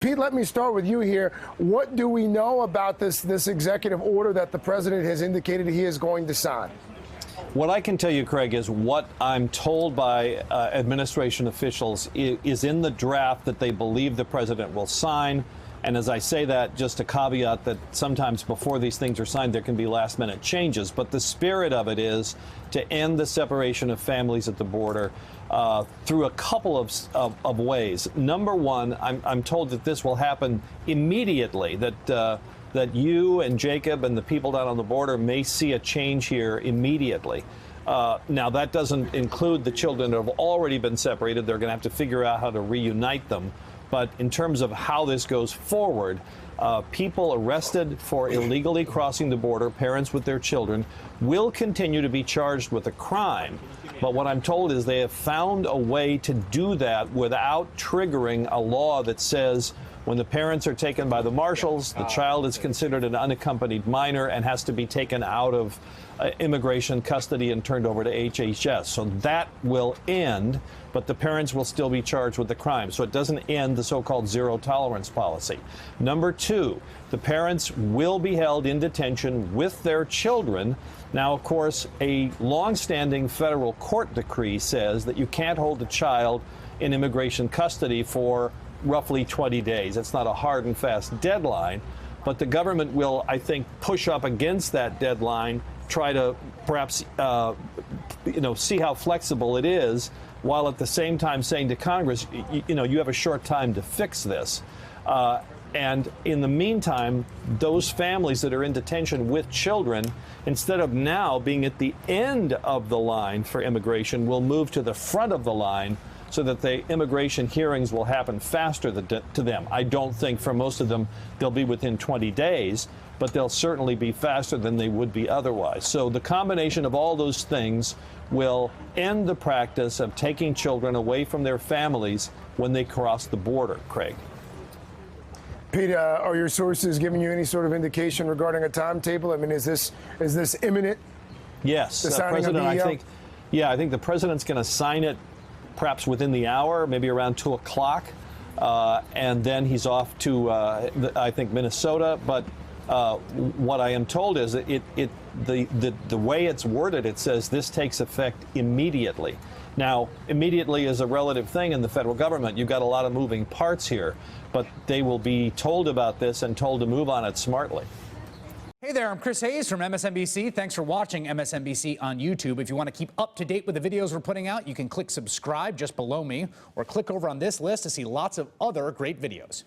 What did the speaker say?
Pete, let me start with you here. What do we know about this executive order that the president has indicated he is going to sign? What I can tell you, Craig, is what I'm told by administration officials is in the draft that they believe the president will sign. And as I say that, just a caveat that sometimes before these things are signed, there can be last-minute changes. But the spirit of it is to end the separation of families at the border through a couple of ways. Number one, I'm told that this will happen immediately, that you and Jacob and the people down on the border may see a change here immediately. Now, that doesn't include the children that have already been separated. They're going to have to figure out how to reunite them. But in terms of how this goes forward, people arrested for illegally crossing the border, parents with their children, will continue to be charged with a crime. But what I'm told is they have found a way to do that without triggering a law that says when the parents are taken by the marshals, the child is considered an unaccompanied minor and has to be taken out of immigration custody and turned over to HHS. So that will end, but the parents will still be charged with the crime. So it doesn't end the so-called zero tolerance policy. Number two, the parents will be held in detention with their children. Now, of course, a longstanding federal court decree says that you can't hold a child in immigration custody for roughly 20 days. It's not a hard and fast deadline, but the government will, I think, push up against that deadline, try to perhaps, see how flexible it is, while at the same time saying to Congress, you have a short time to fix this. And in the meantime, those families that are in detention with children, instead of now being at the end of the line for immigration, will move to the front of the line so that the immigration hearings will happen faster to them. I don't think for most of them they'll be within 20 days, but they'll certainly be faster than they would be otherwise. So the combination of all those things will end the practice of taking children away from their families when they cross the border, Craig. Pete, are your sources giving you any sort of indication regarding a timetable? I mean, is this imminent? Yes, the signing President, of the, I think the president's going to sign it perhaps within the hour, maybe around 2 o'clock, and then he's off to, I think, Minnesota. But what I am told is that the way it's worded, it says this takes effect immediately. Now, immediately is a relative thing in the federal government. You've got a lot of moving parts here, but they will be told about this and told to move on it smartly. Hey there, I'm Chris Hayes from MSNBC. Thanks for watching MSNBC on YouTube. If you want to keep up to date with the videos we're putting out, you can click subscribe just below me or click over on this list to see lots of other great videos.